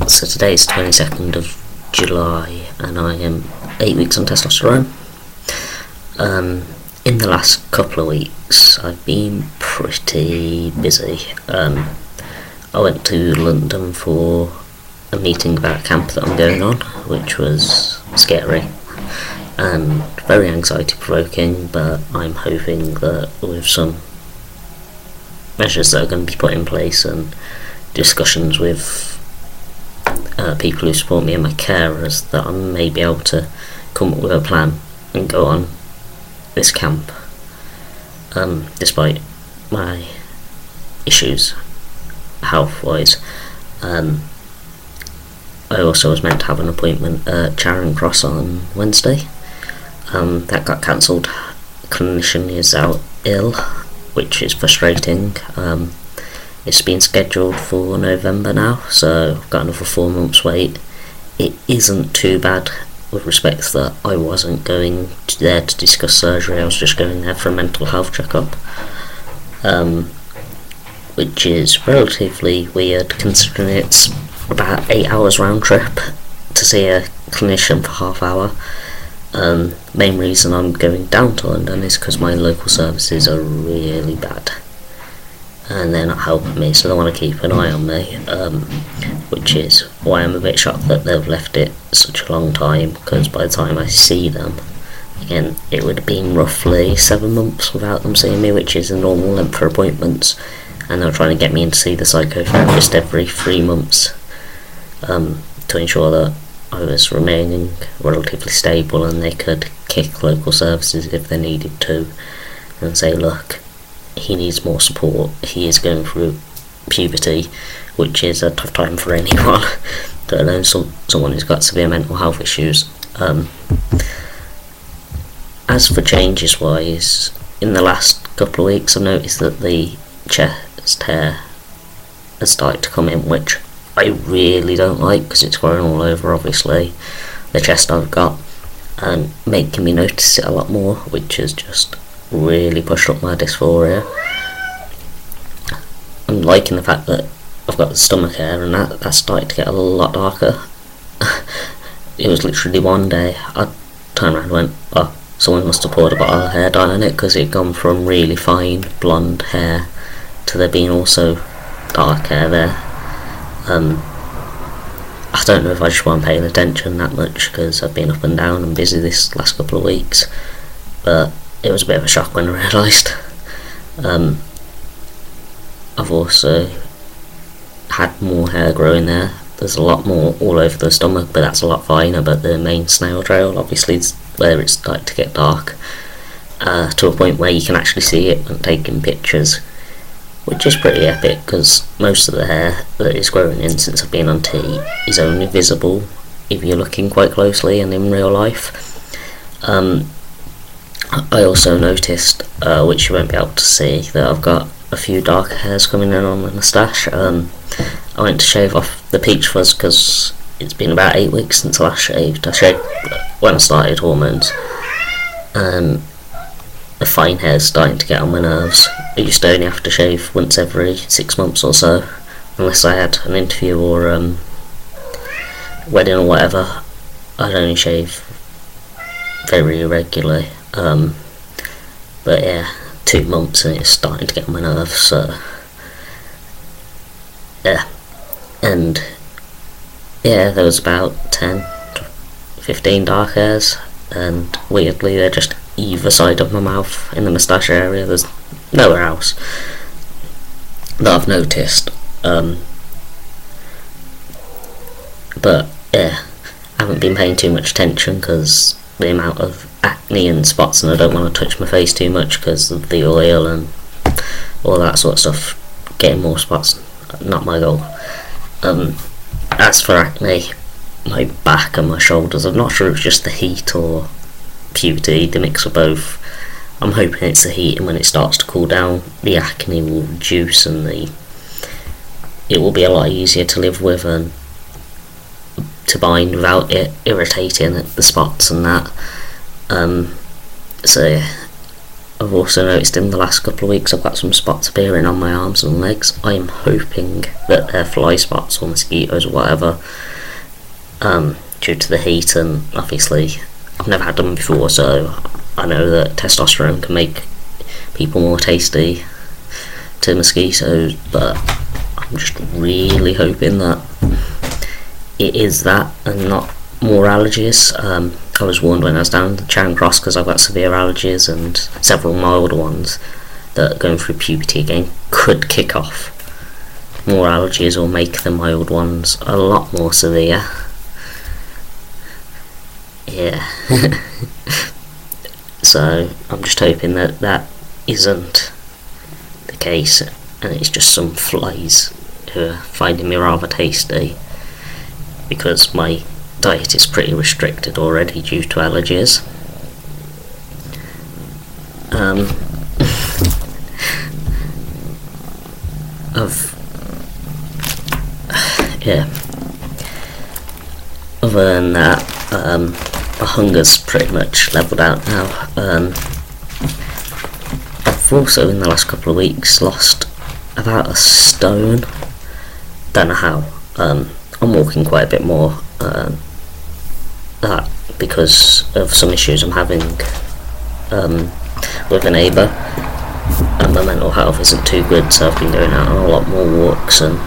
So today is 22nd of July and I am 8 weeks on testosterone. In the last couple of weeks I've been pretty busy. I went to London for a meeting about a camp that I'm going on, which was scary and very anxiety provoking, but I'm hoping that with some measures that are going to be put in place and discussions with people who support me and my carers, that I may be able to come up with a plan and go on this camp, despite my issues health-wise. I also was meant to have an appointment at Charing Cross on Wednesday. That got cancelled. Clinician is out ill, which is frustrating. It's been scheduled for November now, so I've got another 4 months wait. It isn't too bad with respect that I wasn't going there to discuss surgery, I was just going there for a mental health checkup, which is relatively weird considering it's about 8 hours round trip to see a clinician for half hour. Main reason I'm going down to London is because my local services are really bad and they're not helping me, so they want to keep an eye on me, which is why I'm a bit shocked that they've left it such a long time, because by the time I see them again it would have been roughly 7 months without them seeing me, which is a normal length for appointments, and they were trying to get me in to see the psychotherapist every 3 months to ensure that I was remaining relatively stable and they could kick local services if they needed to and say, look, he needs more support, he is going through puberty, which is a tough time for anyone, let alone someone who's got severe mental health issues. As for changes wise, in the last couple of weeks I've noticed that the chest hair has started to come in, which I really don't like because it's growing all over obviously the chest I've got and making me notice it a lot more, which has just really pushed up my dysphoria. I'm liking the fact that I've got the stomach hair and that's started to get a lot darker. It was literally one day I turned around and went, oh, someone must have poured a bottle of hair dye on it, because it had gone from really fine blonde hair to there being also dark hair there. I don't know if I just wasn't paying attention that much because I've been up and down and busy this last couple of weeks, but it was a bit of a shock when I realised. I've also had more hair growing there. There's a lot more all over the stomach, but that's a lot finer, but the main snail trail obviously is where it's started to get dark, to a point where you can actually see it when taking pictures, which is pretty epic because most of the hair that is growing in since I've been on tea is only visible if you're looking quite closely and in real life. I also noticed, which you won't be able to see, that I've got a few dark hairs coming in on my moustache. I went to shave off the peach fuzz because it's been about 8 weeks since I last shaved. I shaved when I started hormones, and the fine hair's starting to get on my nerves. I used to only have to shave once every 6 months or so, unless I had an interview or wedding or whatever. I'd only shave very irregularly. But yeah, 2 months and it's starting to get on my nerves, so yeah. And yeah, there was about 10 to 15 dark hairs, and weirdly they're just either side of my mouth in the moustache area. There's nowhere else that I've noticed. But yeah, I haven't been paying too much attention because the amount of acne and spots, and I don't want to touch my face too much because of the oil and all that sort of stuff. Getting more spots, not my goal. As for acne, my back and my shoulders, I'm not sure if it's just the heat or puberty, the mix of both. I'm hoping it's the heat, and when it starts to cool down the acne will reduce and it will be a lot easier to live with and to bind without it irritating the spots and that. So yeah, I've also noticed in the last couple of weeks I've got some spots appearing on my arms and legs. I'm hoping that they're fly spots or mosquitoes or whatever, due to the heat, and obviously I've never had them before, so I know that testosterone can make people more tasty to mosquitoes, but I'm just really hoping that it is that and not more allergies. I was warned when I was down at Charing Cross because I've got severe allergies and several milder ones that going through puberty again could kick off more allergies or make the mild ones a lot more severe. Yeah. So I'm just hoping that that isn't the case and it's just some flies who are finding me rather tasty, because my diet is pretty restricted already due to allergies. Other than that, my hunger's pretty much levelled out now. I've also in the last couple of weeks lost about a stone. Don't know how. I'm walking quite a bit more. That because of some issues I'm having with a neighbour, and my mental health isn't too good, so I've been going out on a lot more walks, and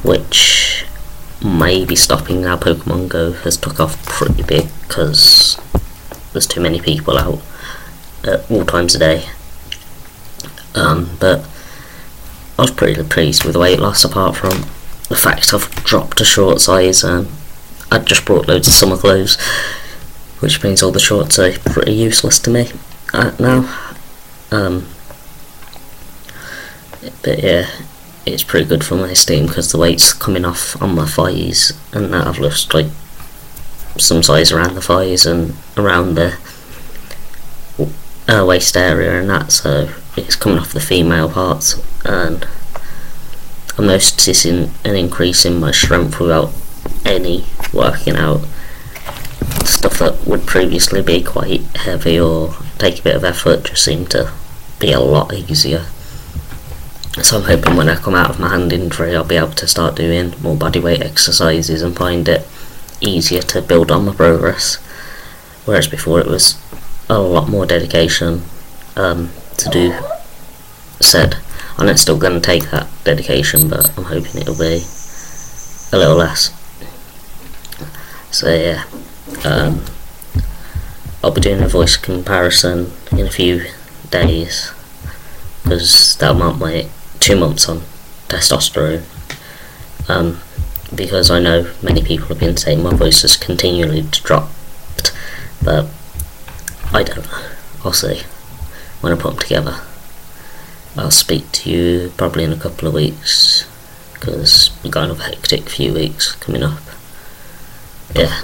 which may be stopping now. Pokemon Go has took off pretty big because there's too many people out at all times a day. But I was pretty pleased with the weight loss, apart from the fact I've dropped a short size, and I'd just brought loads of summer clothes, which means all the shorts are pretty useless to me now. But yeah, it's pretty good for my esteem because the weight's coming off on my thighs, and that I've lost like some size around the thighs and around the waist area and that, so it's coming off the female parts, and I'm noticing an increase in my strength without any working out. Stuff that would previously be quite heavy or take a bit of effort just seemed to be a lot easier. So I'm hoping when I come out of my hand injury I'll be able to start doing more bodyweight exercises and find it easier to build on my progress, whereas before it was a lot more dedication to do said, and it's still going to take that dedication, but I'm hoping it'll be a little less. So yeah, I'll be doing a voice comparison in a few days, because that'll mark my 2 months on testosterone, because I know many people have been saying my voice has continually dropped, but I don't know. I'll see when I put them together. I'll speak to you probably in a couple of weeks, because we've got another hectic few weeks coming up. Yeah.